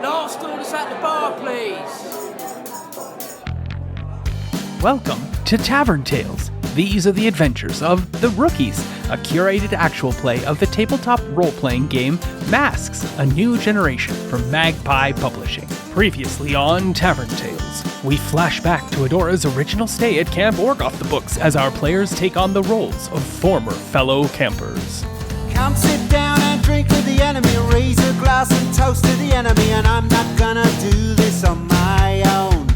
Last orders at the bar, please. Welcome to Tavern Tales. These are the adventures of The Rookies, a curated actual play of the tabletop role-playing game Masks, A New Generation from Magpie Publishing. Previously on Tavern Tales, we flash back to Adora's original stay at Camp Oar Ghof Thebux as our players take on the roles of former fellow campers. Come sit down and drink with the enemy, raise a glass and toast to the enemy, and I'm not gonna do this on my own.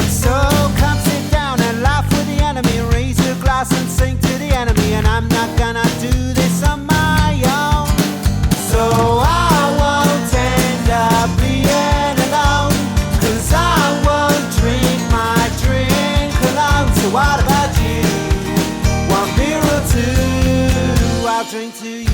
So come sit down and laugh with the enemy, raise a glass and sing to the enemy, and I'm not gonna do this on my own. So I won't end up being alone, 'cause I won't drink my drink alone. So what about you? 1 beer or two, I'll drink to you.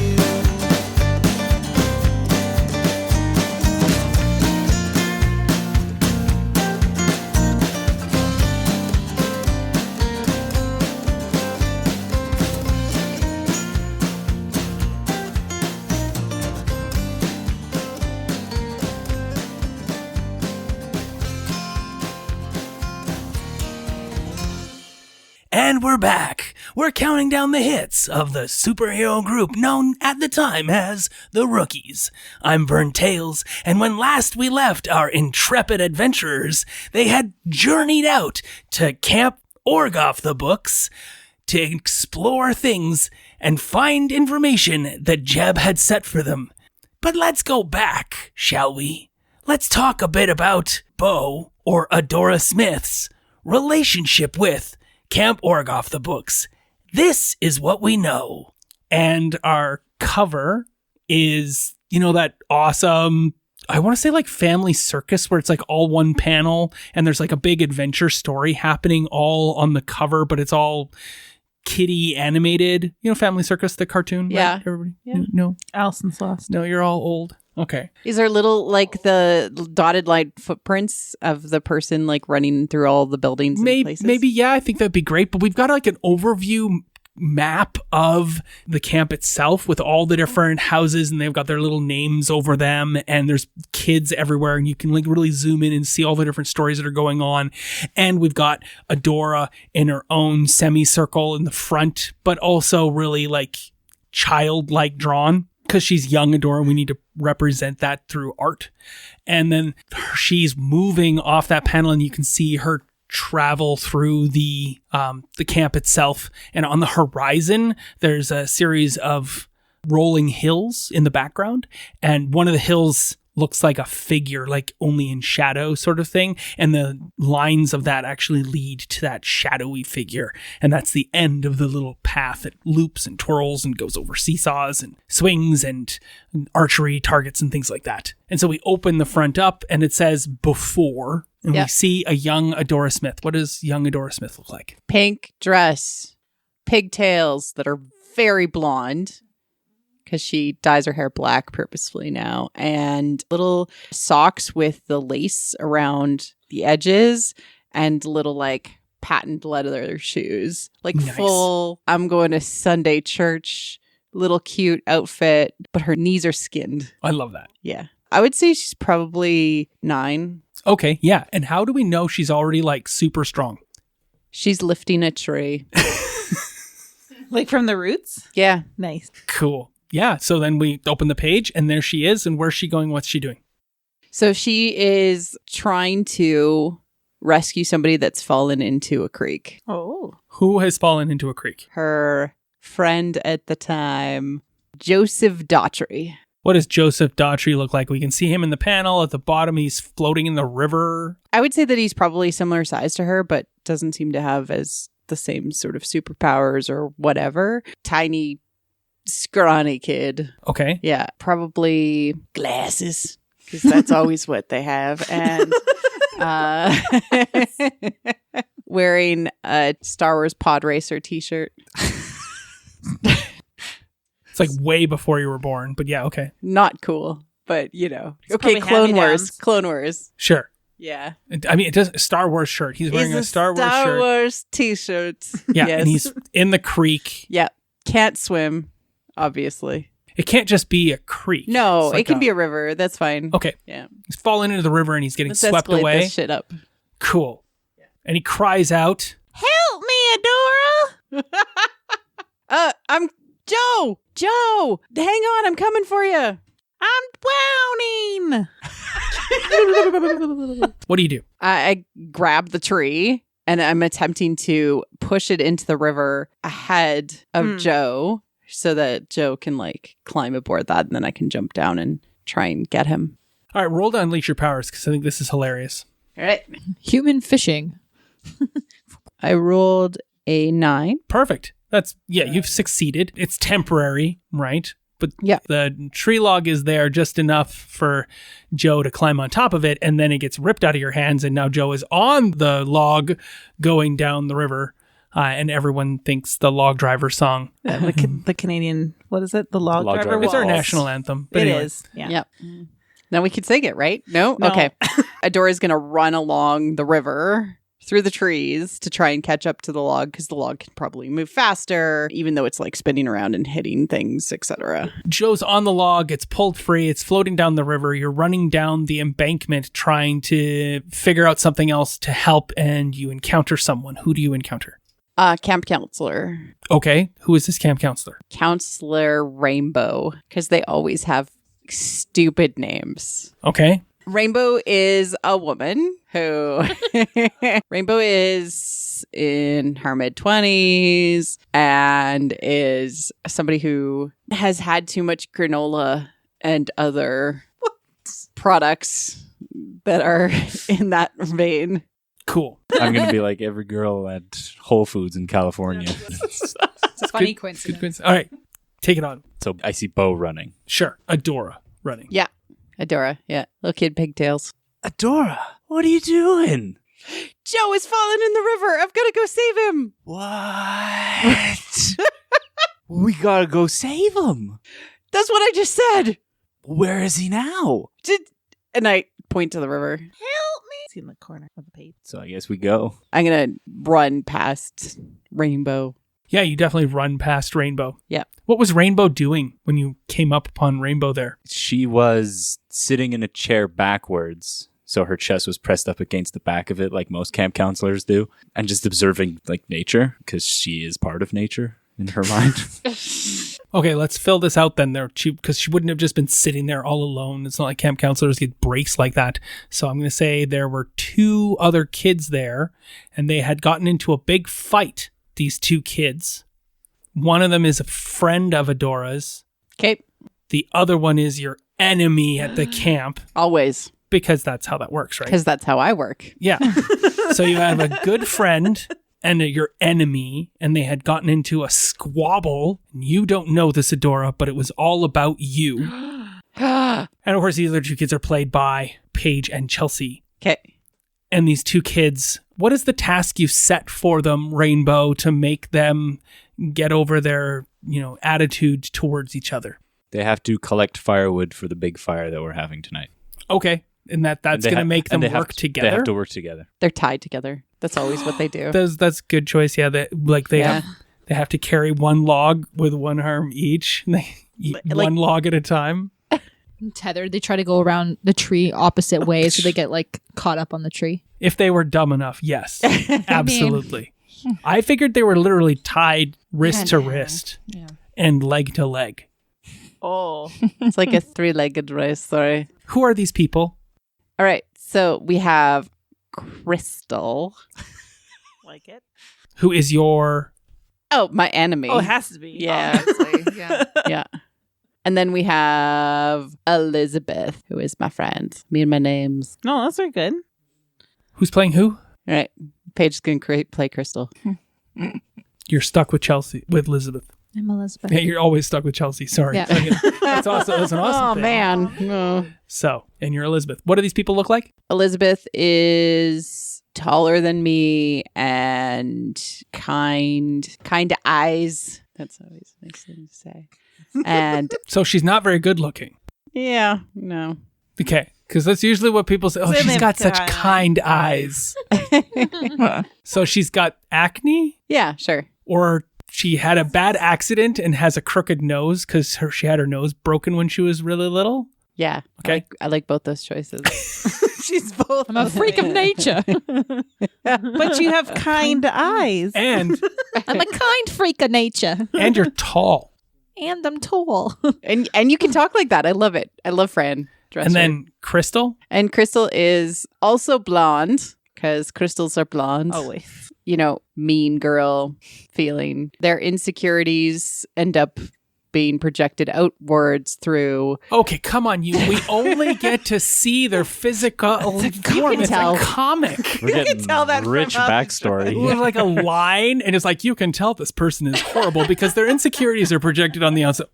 And we're back. We're counting down the hits of the superhero group known at the time as The Rookies. I'm Vern Tales, and when last we left our intrepid adventurers, they had journeyed out to Camp Oar Ghof Thebux to explore things and find information that Jeb had set for them. But let's go back, shall we? Let's talk a bit about Bo, or Adora Smith's, relationship with Camp Oar Ghof Thebux. This is what we know. And our cover is, that awesome, I want to say like family circus where it's like all one panel and there's like a big adventure story happening all on the cover, but it's all kiddie animated. Family Circus, the cartoon? Yeah. Right? Everybody? Yeah. No? Allison's lost. No, you're all old. Okay. These are little, like the dotted line footprints of the person like running through all the buildings and places. Maybe, yeah, I think that'd be great. But we've got like an overview map of the camp itself with all the different houses, and they've got their little names over them, and there's kids everywhere, and you can like really zoom in and see all the different stories that are going on. And we've got Adora in her own semicircle in the front, but also really like childlike drawn. Because she's young Adora, we need to represent that through art. And then she's moving off that panel, and you can see her travel through the camp itself. And on the horizon, there's a series of rolling hills in the background. And one of the hills looks like a figure, like only in shadow sort of thing. And the lines of that actually lead to that shadowy figure. And that's the end of the little path that loops and twirls and goes over seesaws and swings and archery targets and things like that. And so we open the front up and it says before, and we see a young Adora Smith. What does young Adora Smith look like? Pink dress, pigtails that are very blonde, because she dyes her hair black purposefully now, and little socks with the lace around the edges, and little like patent leather shoes. Like nice. Full, I'm going to Sunday church, little cute outfit, but her knees are skinned. I love that. Yeah. I would say she's probably 9. Okay, yeah. And how do we know she's already like super strong? She's lifting a tree. Like from the roots? Yeah. Nice. Cool. Yeah, so then we open the page, and there she is. And where's she going? What's she doing? So she is trying to rescue somebody that's fallen into a creek. Oh. Who has fallen into a creek? Her friend at the time, Joseph Daughtry. What does Joseph Daughtry look like? We can see him in the panel. At the bottom, he's floating in the river. I would say that he's probably similar size to her, but doesn't seem to have as the same sort of superpowers or whatever. Tiny, scrawny kid. Okay. Yeah, probably glasses, because that's always what they have. And wearing a Star Wars Pod Racer t-shirt. It's like way before you were born, but yeah, okay. Not cool, but It's okay, Clone Wars. hand-me-downs. Clone Wars. Sure. Yeah. I mean, it does Star Wars shirt. He's wearing a Star Wars shirt. Wars t-shirt. Yeah, Yes. and he's in the creek. Yeah. Can't swim, obviously. It can't just be a creek. No, It's like it can be a river. That's fine. Okay. Yeah. He's fallen into the river and he's getting Let's swept escalate away. this shit up. Cool. And he cries out, Help me, Adora! I'm Joe. Joe, hang on. I'm coming for you. I'm drowning! what do you do? I grab the tree and I'm attempting to push it into the river ahead of Joe so that Joe can like climb aboard that and then I can jump down and try and get him. All right, roll to unleash your powers because I think this is hilarious. All right. Human fishing. I rolled a 9. Perfect. You've succeeded. It's temporary, right? But Yeah. the tree log is there just enough for Joe to climb on top of it, and then it gets ripped out of your hands, and now Joe is on the log going down the river, and everyone thinks the log driver song. The Canadian, what is it? The log Log driver driver. It's our waltz. national anthem. But It anyway. is. Yeah. Yep. Now we could sing it, right? No? No. Okay. Adora's going to run along the river through the trees to try and catch up to the log because the log can probably move faster, even though it's like spinning around and hitting things, etc. Joe's on the log, it's pulled free, it's floating down the river, you're running down the embankment trying to figure out something else to help, and you encounter someone. Who do you encounter? Camp counselor. Okay, who is this camp counselor? Counselor Rainbow, because they always have stupid names. Okay. Rainbow is a woman who Rainbow is in her mid-20s and is somebody who has had too much granola and other products that are in that vein. Cool. I'm going to be like every girl at Whole Foods in California. It's a funny Good coincidence. coincidence. All right, take it on. So I see Bo running. Sure. Adora running. Yeah. Adora. Yeah. Little kid pigtails. Adora, what are you doing? Joe is falling in the river. I've got to go save him. What? We gotta go save him. That's what I just said. Where is he now? And I point to the river. It's in the corner of the page. So I guess we go. I'm going to run past Rainbow. Yeah, you definitely run past Rainbow. Yeah. What was Rainbow doing when you came up upon Rainbow there? She was sitting in a chair backwards, so her chest was pressed up against the back of it like most camp counselors do, and just observing like nature because she is part of nature in her mind. Okay, let's fill this out then there, because she wouldn't have just been sitting there all alone. It's not like camp counselors get breaks like that. So I'm going to say there were 2 other kids there, and they had gotten into a big fight, these 2 kids. One of them is a friend of Adora's. Okay. The other one is your enemy at the camp, Always. because that's how that works, right? Because that's how I work. Yeah. So you have a good friend and your enemy, and they had gotten into a squabble. You don't know this, Adora, but it was all about you. And of course, these other 2 kids are played by Paige and Chelsea. Okay. And these 2 kids, what is the task you set for them, Rainbow, to make them get over their, attitude towards each other? They have to collect firewood for the big fire that we're having tonight. Okay. And that's going to make them work together? They have to work together. They're tied together. That's always what they do. That's a good choice. Yeah, they have to carry one log with one arm each. And they eat one log at a time. Tethered, they try to go around the tree opposite way so they get like caught up on the tree. If they were dumb enough, yes, absolutely. I figured they were literally tied wrist to wrist and leg to leg. Oh. It's like a 3-legged race. Sorry. Who are these people? All right. So we have Crystal. Like it? Who is your... Oh, my enemy. Oh, it has to be. Yeah. Obviously. Yeah. Yeah. And then we have Elizabeth, who is my friend. Me and my names. No, those are good. Who's playing who? All right. Paige is going to play Crystal. You're stuck with Elizabeth. I'm Elizabeth. Yeah, you're always stuck with Chelsea. Sorry. Yeah. That's awesome. That's an awesome Oh, thing. man. No. So, and you're Elizabeth. What do these people look like? Elizabeth is taller than me and kind eyes. That's always a nice thing to say. And So she's not very good looking. yeah, no. Okay. Because that's usually what people say. Oh, Say she's they've got such got kind eyes. So she's got acne? Yeah, sure. Or she had a bad accident and has a crooked nose because she had her nose broken when she was really little. Yeah. Okay. I like both those choices. She's both. I'm a freak of nature. But you have kind eyes. And I'm a kind freak of nature. and you're tall. And I'm tall. and you can talk like that. I love it. I love Fran Dresser. And then Crystal. And Crystal is also blonde because crystals are blonde. Always. You know, mean girl feeling. Their insecurities end up being projected outwards through. Okay, come on, you. We only get to see their physical form. It's tell. a comic. We're getting tell that from rich how they backstory. With like a line, and it's like, you can tell this person is horrible because their insecurities are projected on the outside.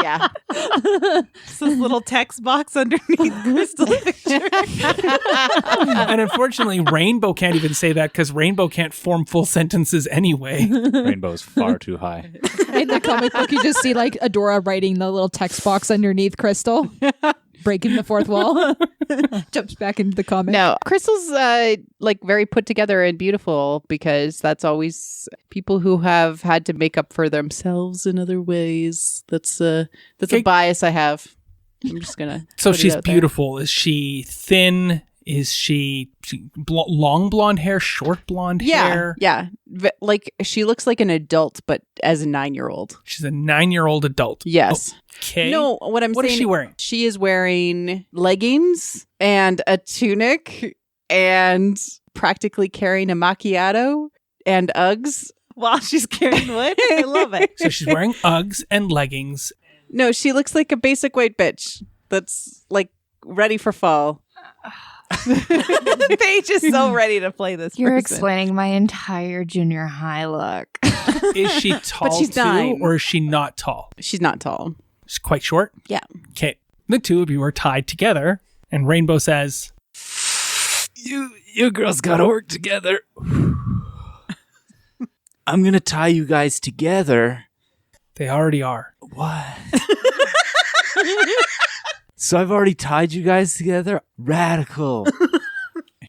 Yeah. It's this little text box underneath Crystal's picture. And unfortunately, Rainbow can't even say that because Rainbow can't form full sentences anyway. Rainbow is far too high. In the comic book, you just see like Adora writing the little text box underneath Crystal, breaking the fourth wall. Jumps back into the comic. No, Crystal's like very put together and beautiful because that's always people who have had to make up for themselves in other ways. That's a bias I have. I'm just gonna. So put it she's out there. beautiful. Is she thin? Is she long blonde hair, short blonde hair? Yeah. Like she looks like an adult, but as a 9-year-old. She's a 9-year-old adult. Yes. Okay. No, what I'm What saying. is she wearing? She is wearing leggings and a tunic and practically carrying a macchiato and Uggs. While she's carrying wood. I love it. So she's wearing Uggs and leggings. No, she looks like a basic white bitch that's like ready for fall. Paige is so ready to play this You're person. explaining my entire junior high look. Is she tall she's too, 9. or is she not tall? She's not tall. She's quite short. Yeah. Okay. The two of you are tied together, and Rainbow says, You girls gotta work together. I'm gonna tie you guys together. "They already are." What? So I've already tied you guys together? Radical.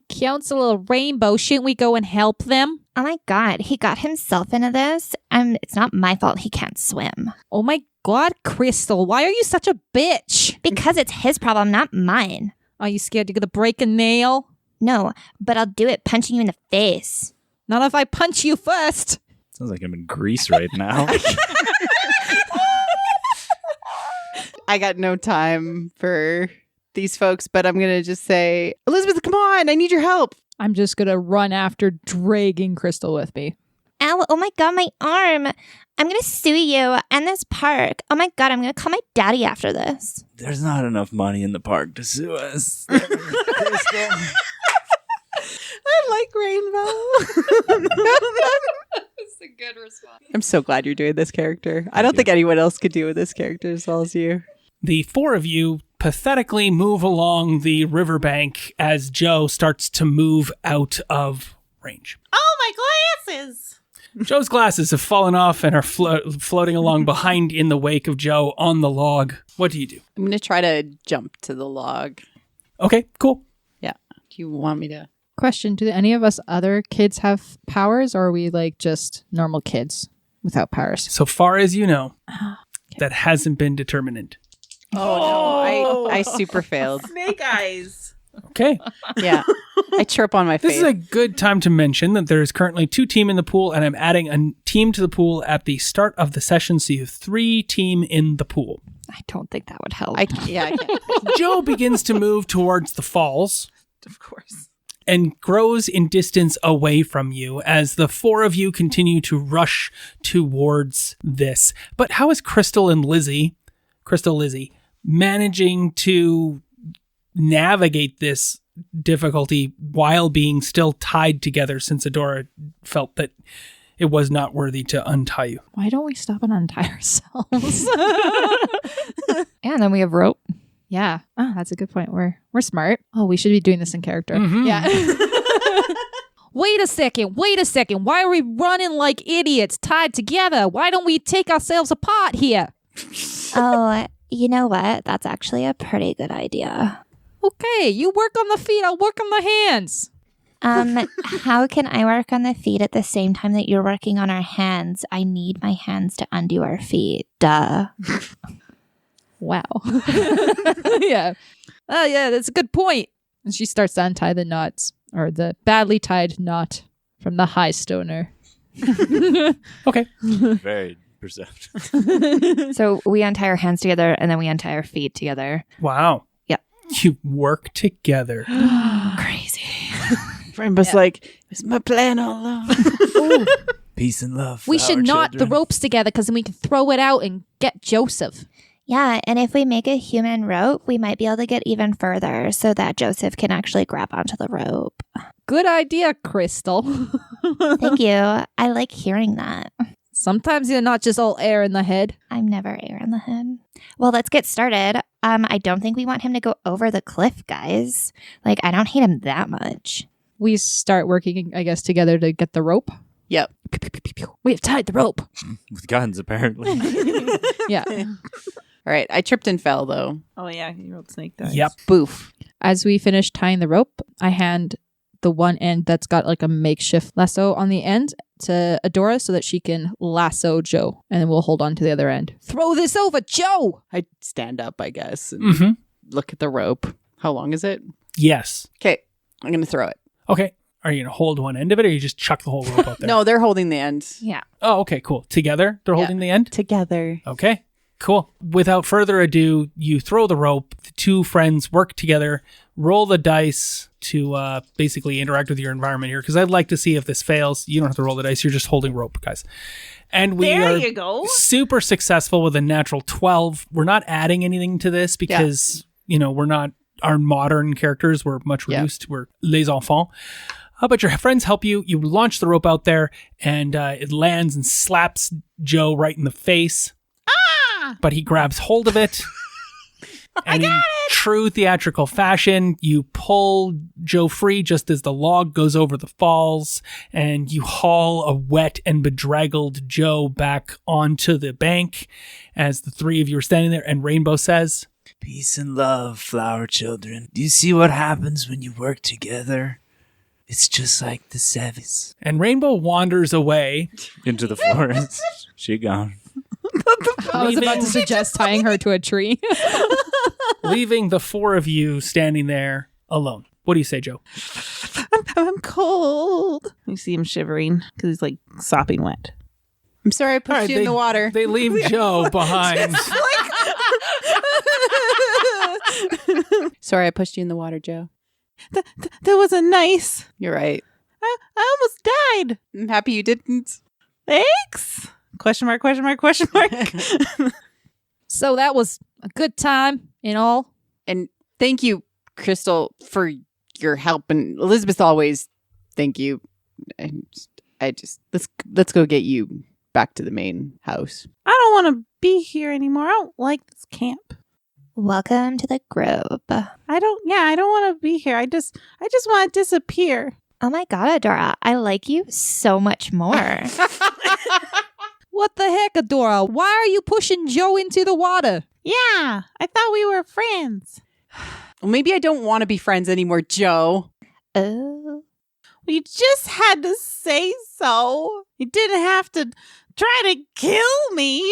Councilor Rainbow, shouldn't we go and help them? Oh my god, he got himself into this, and it's not my fault he can't swim. Oh my God, Crystal, why are you such a bitch? Because it's his problem, not mine. Are you scared you're gonna break a nail? No, but I'll do it punching you in the face. Not if I punch you first. Sounds like I'm in Greece right now. I got no time for these folks, but I'm going to just say, Elizabeth, come on. I need your help. I'm just gonna run after dragging Crystal with me. Ow, oh my god, my arm. I'm gonna sue you and this park. Oh my god, I'm gonna call my daddy after this. There's not enough money in the park to sue us. I like Rainbow. That's a good response. I'm so glad you're doing this character. I don't think anyone else could do this character as well as you. The four of you pathetically move along the riverbank as Joe starts to move out of range. Oh, my glasses. Joe's glasses have fallen off and are floating along behind in the wake of Joe on the log. What do you do? I'm going to try to jump to the log. Okay, cool. Yeah. Do you want me to? Question, do any of us other kids have powers, or are we like just normal kids without powers? So far as you know, that hasn't been determined. Oh, no. I super failed. Snake eyes. Okay. Yeah. I chirp on my This face. is a good time to mention that there is currently 2 team in the pool, and I'm adding a team to the pool at the start of the session, so you have 3 team in the pool. I don't think that would help. I can't. Joe begins to move towards the falls Of course. and grows in distance away from you as the 4 of you continue to rush towards this. But how is Crystal Lizzie, managing to navigate this difficulty while being still tied together, since Adora felt that it was not worthy to untie you? Why don't we stop and untie ourselves? And then we have rope. Yeah. Oh, that's a good point. We're smart. Oh, we should be doing this in character. Mhm. Yeah. Wait a second. Why are we running like idiots tied together? Why don't we take ourselves apart here? Oh, you know what? That's actually a pretty good idea. Okay, you work on the feet, I'll work on the hands. How can I work on the feet at the same time that you're working on our hands? I need my hands to undo our feet. Duh. Wow. Yeah. Oh, yeah, that's a good point. And she starts to untie the knots, or the badly tied knot from the high stoner. Okay. Very perceptive. So we untie our hands together and then we untie our feet together. Wow. Yep. You work together. Crazy. Rainbow's like, it's my plan all along. Peace and love. We for should our knot the children. ropes together because then we can throw it out and get Joseph. Yeah, and if we make a human rope, we might be able to get even further so that Joseph can actually grab onto the rope. Good idea, Crystal. Thank you. I like hearing that. Sometimes you're not just all air in the head. I'm never air in the head. Well, let's get started. I don't think we want him to go over the cliff, guys. Like, I don't hate him that much. We start working, I guess, together to get the rope. Yep. We have tied the rope. With guns, apparently. Yeah. All right. I tripped and fell, though. Oh yeah, you rolled snake dice. Yep. Boof. As we finish tying the rope, I hand the one end that's got like a makeshift lasso on the end to Adora so that she can lasso Joe, and then we'll hold on to the other end. Throw this over, Joe! I stand up, I guess, and Mm-hmm. look at the rope. How long is it? Yes. Okay. I'm going to throw it. Okay. Are you going to hold one end of it or you just chuck the whole rope out there? No, they're holding the end. Yeah. Oh, okay, cool. Together, they're Yeah. holding the end? Together. Okay, cool. Without further ado, you throw the rope. The two friends work together, roll the dice to basically interact with your environment here, because I'd like to see if this fails. You don't have to roll the dice. You're just holding rope, guys. And we There are you go. super successful with a natural 12. We're not adding anything to this because, we're not our modern characters. We're much Yeah. reduced. We're les enfants. But your friends help you. You launch the rope out there, and it lands and slaps Joe right in the face. But he grabs hold of it. And in true theatrical fashion, you pull Joe free just as the log goes over the falls, and you haul a wet and bedraggled Joe back onto the bank as the three of you are standing there, and Rainbow says, Peace and love, flower children. Do you see what happens when you work together? It's just like the Sevis. and Rainbow wanders away. Into the forest. She gone. I was about to suggest tying her to a tree. Leaving the four of you standing there alone. What do you say, Joe? I'm cold. You see him shivering because he's like sopping wet. I'm sorry I pushed All right, you in the water. They leave Joe behind. Sorry I pushed you in the water, Joe. That wasn't nice. You're right. I almost died. I'm happy you didn't. Thanks. Question mark, question mark, question mark. So that was a good time in all. And thank you, Crystal, for your help. And Elizabeth, always thank you. And I just let's go get you back to the main house. I don't want to be here anymore. I don't like this camp. Welcome to the grove. I don't want to be here. I just want to disappear. Oh my god, Adora, I like you so much more. What the heck, Adora? Why are you pushing Joe into the water? Yeah, I thought we were friends. Well, maybe I don't want to be friends anymore, Joe. Oh. You just had to say so. You didn't have to try to kill me.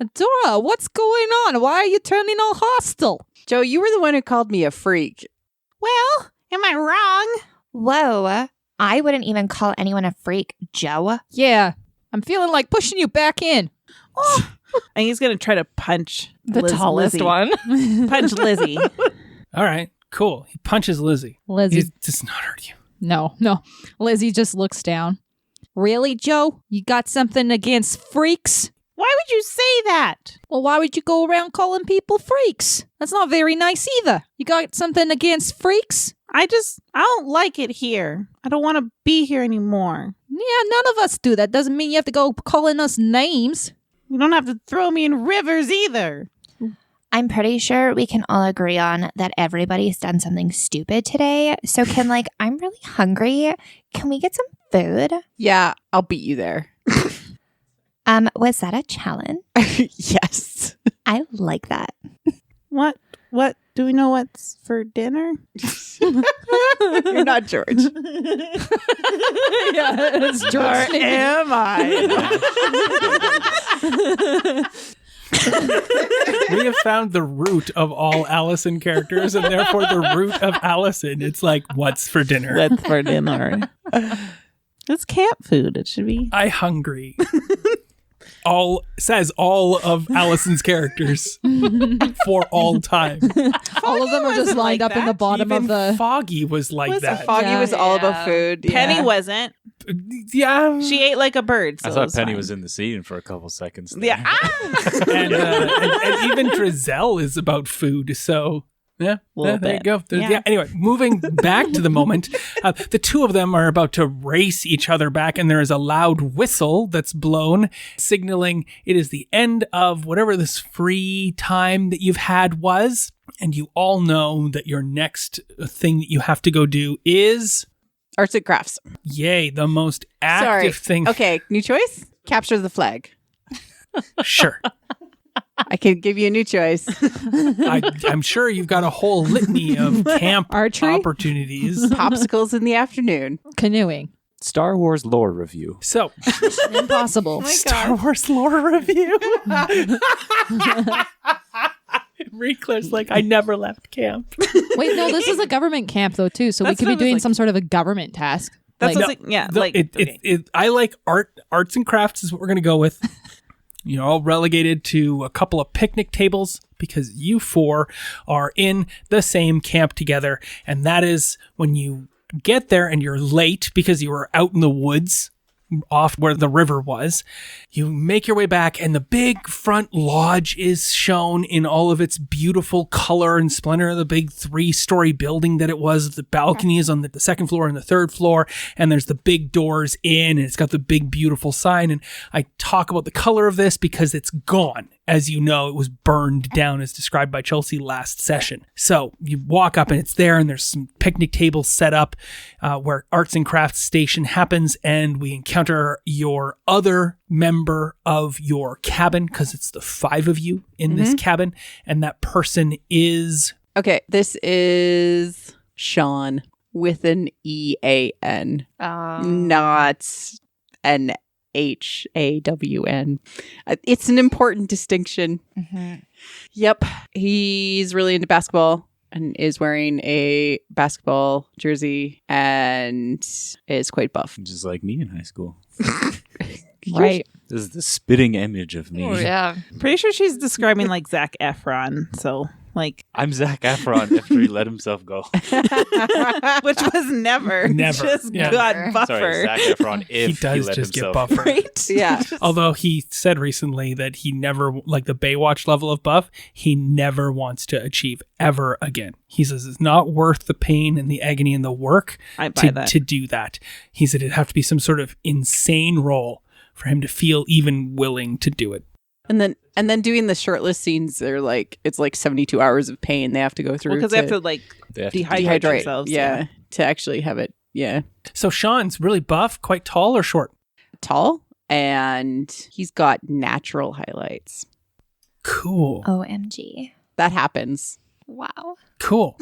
Adora, what's going on? Why are you turning all hostile? Joe, you were the one who called me a freak. Well, am I wrong? Whoa. I wouldn't even call anyone a freak, Joe. Yeah, I'm feeling like pushing you back in. Oh. And he's going to try to punch Lizzie. one. Punch Lizzie. All right, cool. He punches Lizzie. Lizzie. He does not hurt you. No. Lizzie just looks down. Really, Joe? You got something against freaks? Why would you say that? Well, why would you go around calling people freaks? That's not very nice either. You got something against freaks? I don't like it here. I don't want to be here anymore. Yeah, none of us do. That doesn't mean you have to go calling us names. You don't have to throw me in rivers either. I'm pretty sure we can all agree on that everybody's done something stupid today. So I'm really hungry. Can we get some food? Yeah, I'll beat you there. Was that a challenge? Yes. I like that. What What do we know? What's for dinner? You're not George. Yeah, it's Or George. am I? We have found the root of all Allison characters, and therefore the root of Allison. It's like, what's for dinner? What's for dinner? It's camp food. It should be. I hungry. All says all of Allison's characters for all time. All of them are just wasn't lined like up in the that. bottom Even of the. Foggy was like Was that. Foggy Yeah. was all about food. Penny yeah. wasn't. Yeah. She ate like a bird. So I it thought Penny fine. was in the scene for a couple seconds. There. Yeah. and even Drizel is about food. So yeah, Little there you bit. go. Yeah. Anyway, moving back to the moment, the two of them are about to race each other back, and there is a loud whistle that's blown, signaling it is the end of whatever this free time that you've had was. And you all know that your next thing that you have to go do is, Arts and crafts. yay, the most active thing. Okay, new choice. Capture the flag. Sure. I can give you a new choice. I'm sure you've got a whole litany of camp Archery? opportunities. Popsicles in the afternoon. Canoeing. Star Wars lore review. So, Impossible. Star Wars lore review. Reclair's like, I never left camp. Wait, no, this is a government camp though too, so we That's could what be I was doing like- some sort of a government task. That's Like- what's like, yeah. The- Like okay. I like arts and crafts is what we're going to go with. You're all relegated to a couple of picnic tables because you four are in the same camp together. And that is when you get there and you're late because you were out in the woods off where the river was. You make your way back and the big front lodge is shown in all of its beautiful color and splendor. The big 3-story building that it was. The balcony is on the second floor and the third floor. And there's the big doors in and it's got the big beautiful sign. And I talk about the color of this because it's gone. As you know, it was burned down as described by Chelsea last session. So you walk up and it's there and there's some picnic tables set up where Arts and Crafts Station happens, and we encounter your other member of your cabin because it's the 5 of you in this cabin, and that person is... Okay, this is Sean with an EAN, not an HAWN. It's an important distinction. Yep. He's really into basketball and is wearing a basketball jersey and is quite buff. Just like me in high school. Right. This is the spitting image of me. yeah. Pretty sure she's describing like Zac Efron. So like, I'm Zac Efron after he let himself go. which was never, Never. just Yeah. got buffer. Sorry, Zac Efron if He does let just get himself buffer. Right? Yeah. Although he said recently that he never, like the Baywatch level of buff, he never wants to achieve ever again. He says it's not worth the pain and the agony and the work I buy that. to do that. He said it'd have to be some sort of insane role for him to feel even willing to do it. And then doing the shirtless scenes, they're like, it's like 72 hours of pain they have to go through. Because they have to like They have to dehydrate dehydrate. themselves. Yeah. To actually have it. Yeah. So Sean's really buff, quite tall or short? Tall. And he's got natural highlights. Cool. OMG. That happens. Wow. Cool.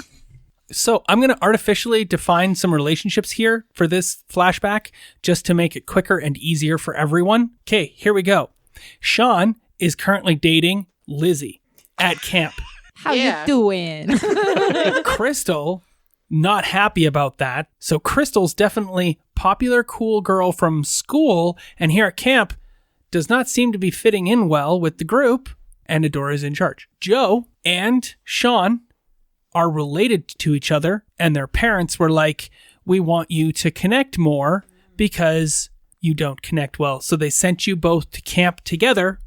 So I'm going to artificially define some relationships here for this flashback just to make it quicker and easier for everyone. Okay, here we go. Sean is currently dating Lizzie at camp. How Yeah. you doing? Crystal, not happy about that. So Crystal's definitely popular, cool girl from school, and here at camp does not seem to be fitting in well with the group, and Adora is in charge. Joe and Sean are related to each other, and their parents were like, we want you to connect more because you don't connect well. So they sent you both to camp together,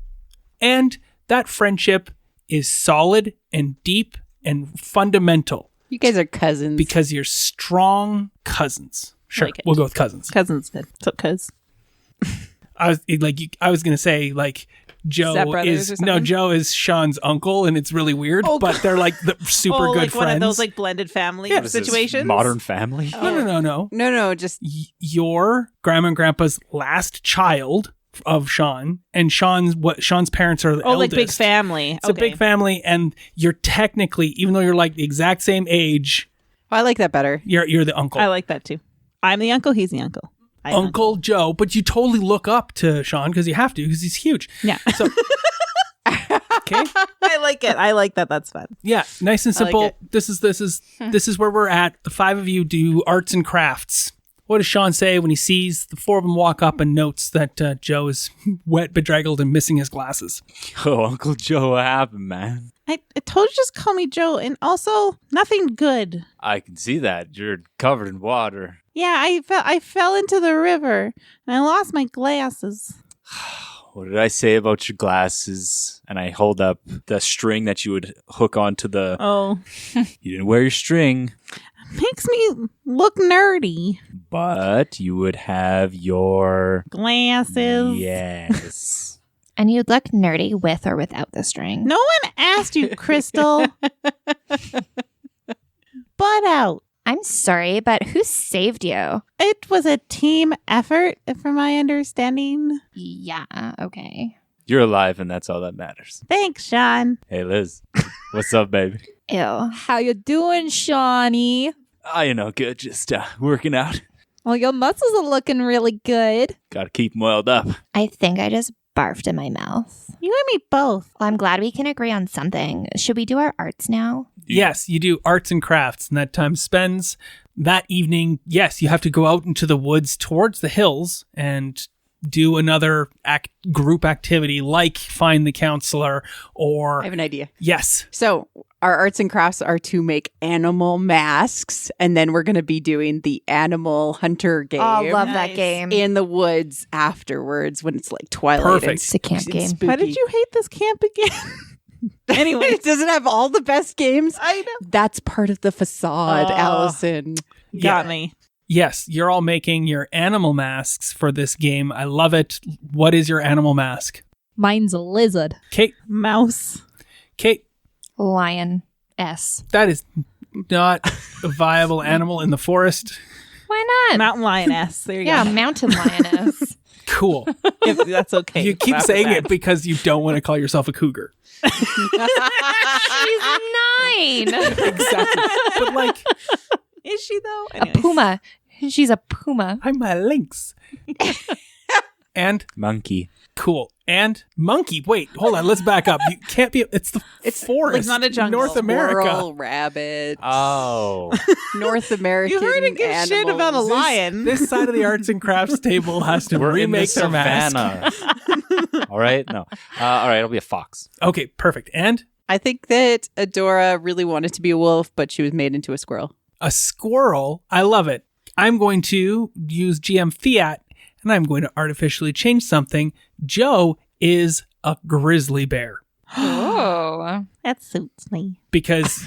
and that friendship is solid and deep and fundamental You guys are cousins. because you're strong cousins. Sure, Like it. we'll go with cousins. Cousins good. So cuz. I was gonna say like Joe Stepbrothers or is something? Joe is Sean's uncle, and it's really weird, Oh, but they're like the super good like friends. one of those like blended family What is this, situations. Modern Family? no. no, just Your grandma and grandpa's last child of Sean, and Sean's parents are the eldest. like big family. It's a big family, and you're technically, even though you're like the exact same age, I like that better. you're the uncle. I like that too. I'm the uncle. He's the uncle. Uncle Joe, but you totally look up to Sean because you have to, because he's huge. Yeah. So, okay. I like it. I like that. That's fun. Yeah, nice and I like simple. it. This is where we're at. The 5 of you do arts and crafts. What does Sean say when he sees the 4 of them walk up and notes that Joe is wet, bedraggled, and missing his glasses? Oh, Uncle Joe, what happened, man? I told you just call me Joe, and also nothing good. I can see that. You're covered in water. Yeah, I fell into the river and I lost my glasses. What did I say about your glasses? And I hold up the string that you would hook onto the... Oh, You didn't wear your string, makes me look nerdy. but you would have your... Glasses. Yes. And you'd look nerdy with or without the string. No one asked you, Crystal. Butt out. I'm sorry, but who saved you? It was a team effort, from my understanding. Yeah, okay. You're alive, and that's all that matters. Thanks, Sean. Hey, Liz. What's up, baby? Ew. How you doing, Shawnee? Good. Just working out. Well, your muscles are looking really good. Gotta keep them oiled up. I think I just barfed in my mouth. You and me both. Well, I'm glad we can agree on something. Should we do our arts now? Yes, you do arts and crafts, and that time spends that evening. Yes, you have to go out into the woods towards the hills and do another group activity like find the counselor or... I have an idea. Yes. So our arts and crafts are to make animal masks, and then we're going to be doing the animal hunter game Oh, love that Nice. game. in the woods afterwards when it's like twilight. Perfect. And It's a camp game. spooky. Why did you hate this camp again? Anyway, Does it have all the best games? I know. That's part of the facade, Oh. Allison. Got me. Yes, you're all making your animal masks for this game. I love it. What is your animal mask? Mine's a lizard. Kate, Mouse. Lion. S. that is not a viable animal in the forest. Why not? Mountain lioness. There you Yeah, go. mountain lioness. Cool. If that's okay. You keep After saying that. it because you don't want to call yourself a cougar. She's 9. Exactly. But like, Is she though? A Anyways. puma. She's a puma. I'm a lynx. And Monkey. cool. And monkey. Wait, hold on. Let's back up. You can't be. It's the forest. it's not a jungle. North America. Squirrel, rabbit, Oh. North American. You heard it give shit about a animals. lion. This side of the arts and crafts table has to We're in the remake their mask. savannah. All right? No. All right, I'll be a fox. Okay, perfect. And I think that Adora really wanted to be a wolf, but she was made into a squirrel. a squirrel. I love it. I'm going to use GM Fiat, and I'm going to artificially change something. Joe is a grizzly bear Oh. That suits me. because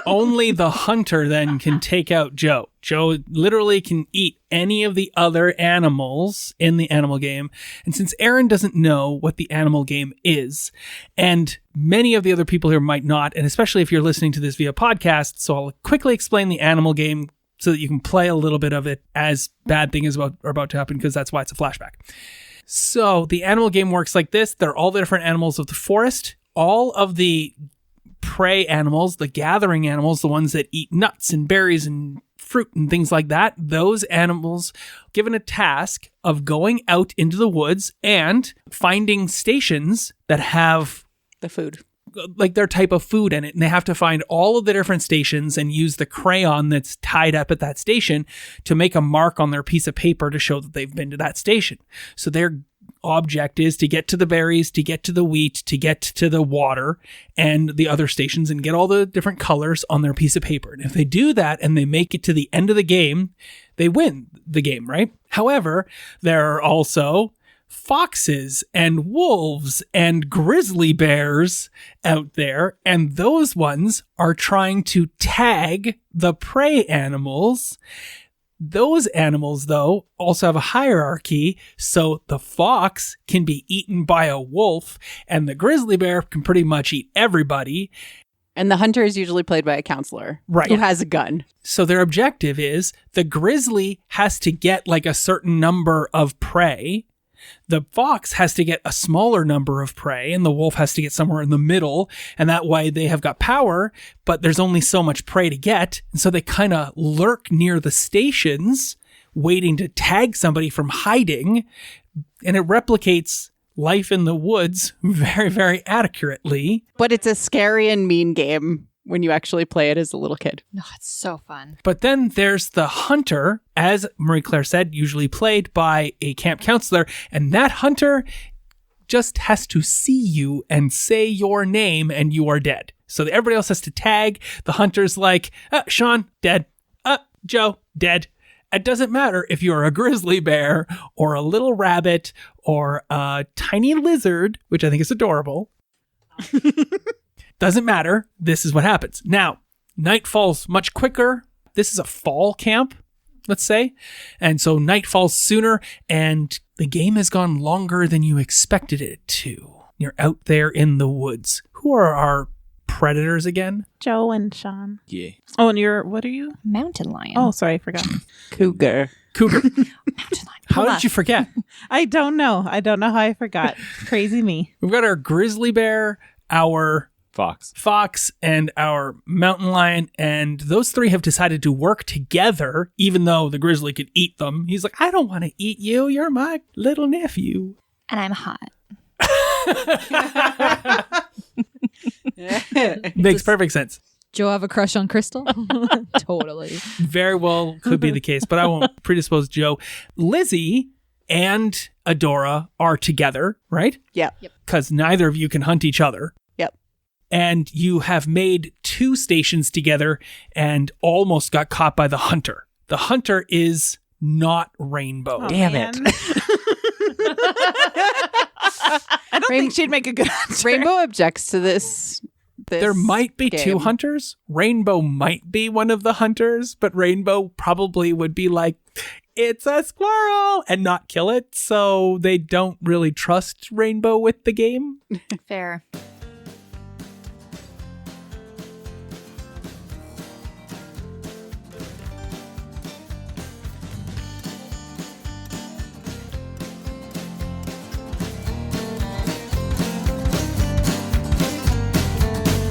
only the hunter then can take out Joe. Joe literally can eat any of the other animals in the animal game. And since Aaron doesn't know what the animal game is, and many of the other people here might not, and especially if you're listening to this via podcast, so I'll quickly explain the animal game so that you can play a little bit of it as bad things are about to happen, because that's why it's a flashback. So the animal game works like this. They're all the different animals of the forest. All of the prey animals, the gathering animals, the ones that eat nuts and berries and fruit and things like that, those animals given a task of going out into the woods and finding stations that have The food. like their type of food in it, and they have to find all of the different stations and use the crayon that's tied up at that station to make a mark on their piece of paper to show that they've been to that station. So their object is to get to the berries, to get to the wheat, to get to the water and the other stations and get all the different colors on their piece of paper. And if they do that and they make it to the end of the game, they win the game, right? However, there are also foxes and wolves and grizzly bears out there, and those ones are trying to tag the prey animals. Those animals, though, also have a hierarchy, so the fox can be eaten by a wolf, and the grizzly bear can pretty much eat everybody. And the hunter is usually played by a counselor Right. who has a gun. So their objective is the grizzly has to get like a certain number of prey, The fox has to get a smaller number of prey, and the wolf has to get somewhere in the middle, and that way they have got power, but there's only so much prey to get, and so they kind of lurk near the stations, waiting to tag somebody from hiding, and it replicates life in the woods very, very accurately. But it's a scary and mean game when you actually play it as a little kid. No, it's so fun. But then there's the hunter, as Marie-Claire said, usually played by a camp counselor, and that hunter just has to see you and say your name and you are dead. So everybody else has to tag. The hunter's like, Sean, dead. Joe, dead. It doesn't matter if you're a grizzly bear or a little rabbit or a tiny lizard, which I think is adorable. Doesn't matter. This is what happens. Now, night falls much quicker. This is a fall camp, let's say. And so night falls sooner, and the game has gone longer than you expected it to. You're out there in the woods. Who are our predators again? Joe and Sean. Yeah. Oh, and what are you? Mountain lion. Oh, sorry, I forgot. Cougar. Mountain lion. How did you forget? I don't know. I don't know how I forgot. Crazy me. We've got our grizzly bear, our fox, and our mountain lion, and those three have decided to work together, even though the grizzly could eat them. He's like, I don't want to eat you. You're my little nephew. And I'm hot. Makes perfect sense. Joe have a crush on Crystal? Totally. Very well could be the case, but I won't predispose Joe. Lizzie and Adora are together, right? Yeah. Because neither of you can hunt each other. Yep. And you have made 2 stations together and almost got caught by the hunter. The hunter is not Rainbow. Oh, Damn man. it. I don't think she'd make a good answer. Rainbow objects to this There might be game. 2 hunters. Rainbow might be one of the hunters, but Rainbow probably would be like, it's a squirrel, and not kill it. So they don't really trust Rainbow with the game. Fair.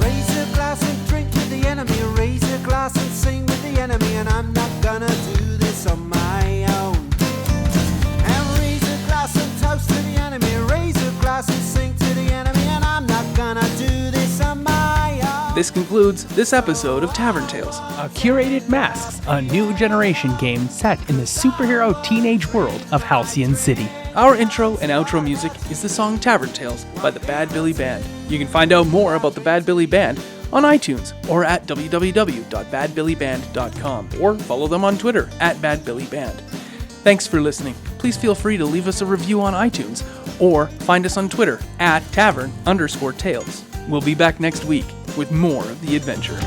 Raise a glass and drink with the enemy. Raise a glass and sing with the enemy. And I'm not gonna do this on my own. And raise a glass and toast to the enemy. Raise a glass and sing to the enemy. And I'm not gonna do this on my own. This concludes this episode of Tavern Tales, a curated masks, a new generation game set in the superhero teenage world of Halcyon City. Our intro and outro music is the song Tavern Tales by the Bad Billy Band. You can find out more about the Bad Billy Band on iTunes or at www.badbillyband.com or follow them on Twitter at badbillyband. Thanks for listening. Please feel free to leave us a review on iTunes or find us on Twitter at tavern_tales. We'll be back next week with more of the adventure.